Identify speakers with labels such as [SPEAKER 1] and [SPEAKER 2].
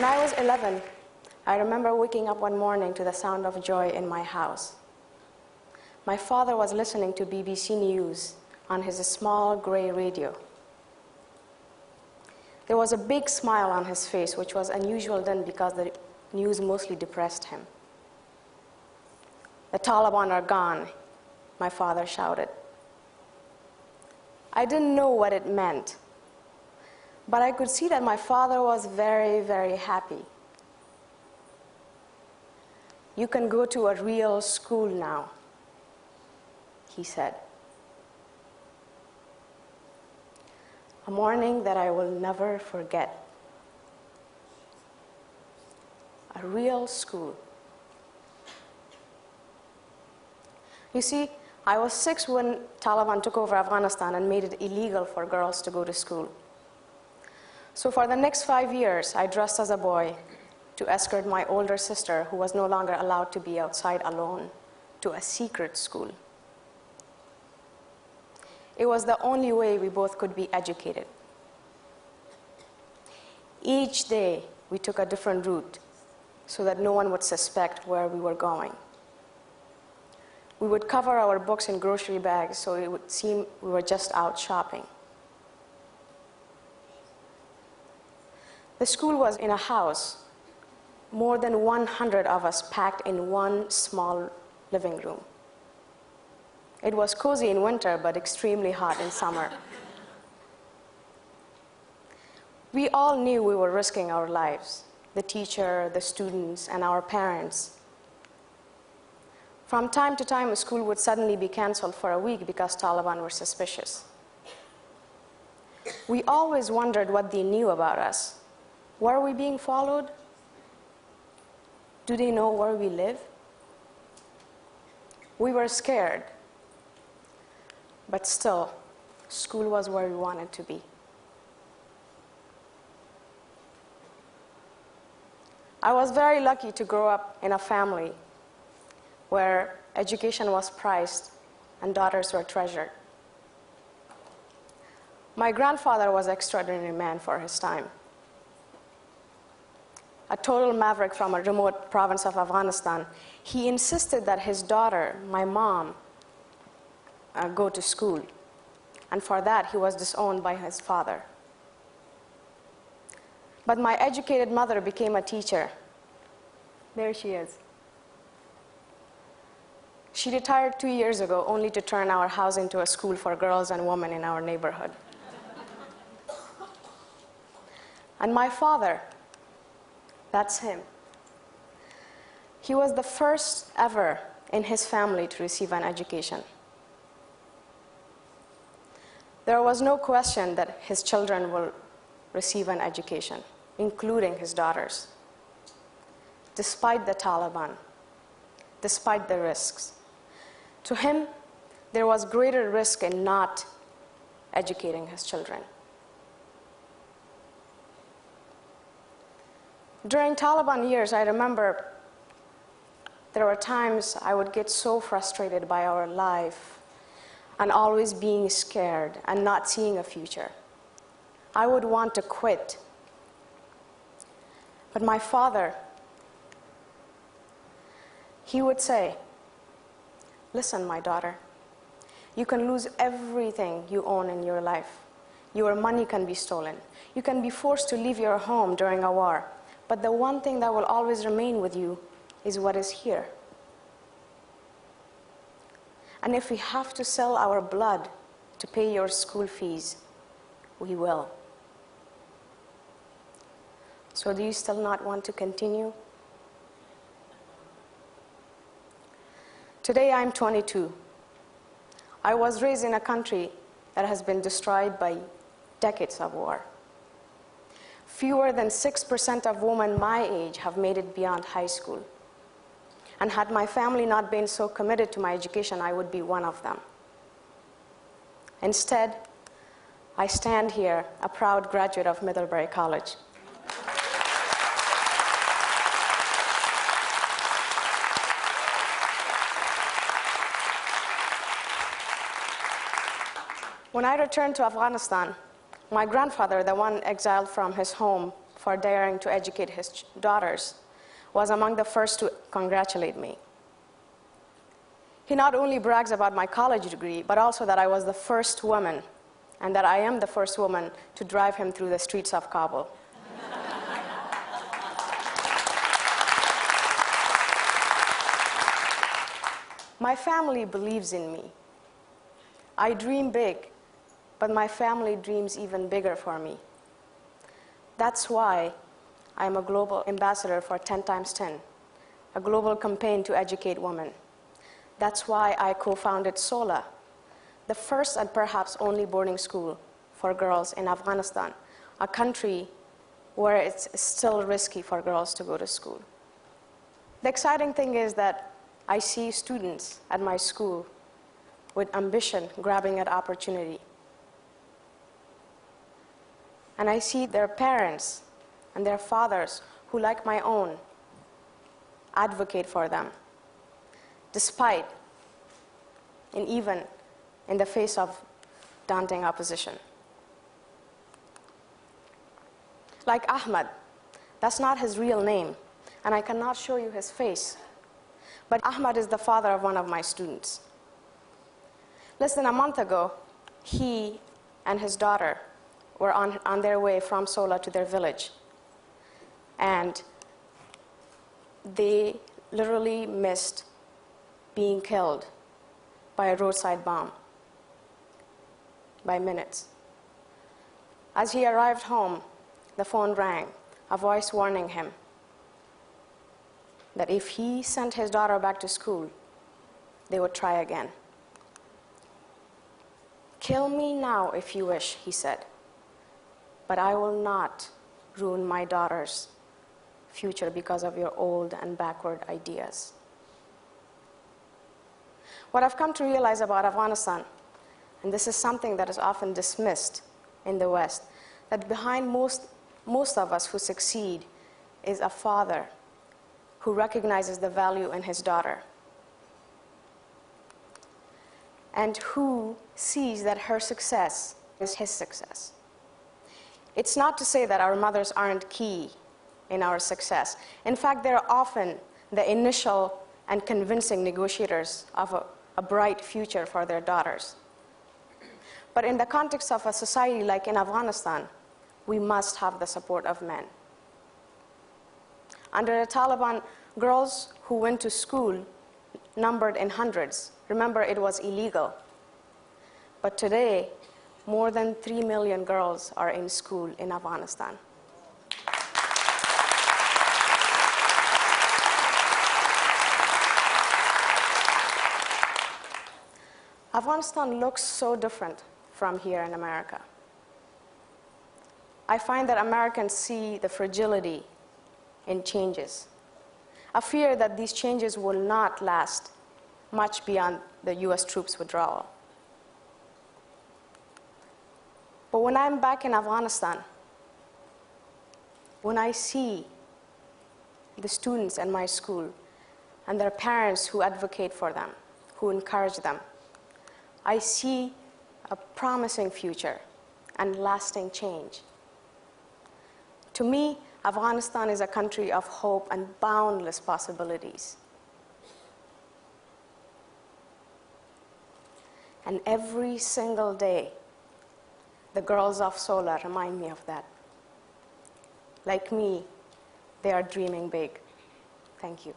[SPEAKER 1] I was 11, I remember waking up one morning to the sound of joy in my house. My father was listening to BBC News on his small gray radio. There was a big smile on his face, which was unusual then because the news mostly depressed him. "The Taliban are gone," my father shouted. I didn't know what it meant, but I could see that my father was very, very happy. "You can go to a real school now," he said. A morning that I will never forget. A real school. You see, I was 6 when Taliban took over Afghanistan and made it illegal for girls to go to school. So for the next 5 years, I dressed as a boy to escort my older sister, who was no longer allowed to be outside alone, to a secret school. It was the only way we both could be educated. Each day, we took a different route so that no one would suspect where we were going. We would cover our books in grocery bags so it would seem we were just out shopping. The school was in a house, more than 100 of us packed in one small living room. It was cozy in winter, but extremely hot in summer. We all knew we were risking our lives, the teacher, the students, and our parents. From time to time, a school would suddenly be canceled for a week because Taliban were suspicious. We always wondered what they knew about us. Were we being followed? Do they know where we live? We were scared, but still, school was where we wanted to be. I was very lucky to grow up in a family where education was prized and daughters were treasured. My grandfather was an extraordinary man for his time. A total maverick from a remote province of Afghanistan, he insisted that his daughter, my mom, go to school. And for that, he was disowned by his father. But my educated mother became a teacher. There she is. She retired 2 years ago, only to turn our house into a school for girls and women in our neighborhood. And my father, that's him. He was the first ever in his family to receive an education. There was no question that his children will receive an education, including his daughters. Despite the Taliban, despite the risks. To him, there was greater risk in not educating his children. During Taliban years, I remember there were times I would get so frustrated by our life and always being scared and not seeing a future. I would want to quit. But my father, he would say, "Listen, my daughter, you can lose everything you own in your life. Your money can be stolen. You can be forced to leave your home during a war. But the one thing that will always remain with you is what is here. And if we have to sell our blood to pay your school fees, we will. So do you still not want to continue?" Today I'm 22. I was raised in a country that has been destroyed by decades of war. Fewer than 6% of women my age have made it beyond high school. And had my family not been so committed to my education, I would be one of them. Instead, I stand here, a proud graduate of Middlebury College. When I returned to Afghanistan, my grandfather, the one exiled from his home for daring to educate his daughters, was among the first to congratulate me. He not only brags about my college degree, but also that I was the first woman, and that I am the first woman to drive him through the streets of Kabul. My family believes in me. I dream big, but my family dreams even bigger for me. That's why I'm a global ambassador for 10 times 10, a global campaign to educate women. That's why I co-founded SOLA, the first and perhaps only boarding school for girls in Afghanistan, a country where it's still risky for girls to go to school. The exciting thing is that I see students at my school with ambition grabbing at opportunity. And I see their parents and their fathers who, like my own, advocate for them, despite and even in the face of daunting opposition. Like Ahmad, that's not his real name, and I cannot show you his face. But Ahmad is the father of one of my students. Less than a month ago, he and his daughter were on their way from Sola to their village. And they literally missed being killed by a roadside bomb by minutes. As he arrived home, the phone rang, a voice warning him that if he sent his daughter back to school, they would try again. "Kill me now if you wish," he said, "but I will not ruin my daughter's future because of your old and backward ideas." What I've come to realize about Afghanistan, and this is something that is often dismissed in the West, that behind most of us who succeed is a father who recognizes the value in his daughter and who sees that her success is his success. It's not to say that our mothers aren't key in our success. In fact, they're often the initial and convincing negotiators of a bright future for their daughters. But in the context of a society like in Afghanistan, we must have the support of men. Under the Taliban, girls who went to school numbered in hundreds. Remember, it was illegal. But today, more than 3 million girls are in school in Afghanistan. Afghanistan looks so different from here in America. I find that Americans see the fragility in changes, a fear that these changes will not last much beyond the US troops' withdrawal. But when I'm back in Afghanistan, when I see the students in my school and their parents who advocate for them, who encourage them, I see a promising future and lasting change. To me, Afghanistan is a country of hope and boundless possibilities. And every single day, the girls of Sola remind me of that. Like me, they are dreaming big. Thank you.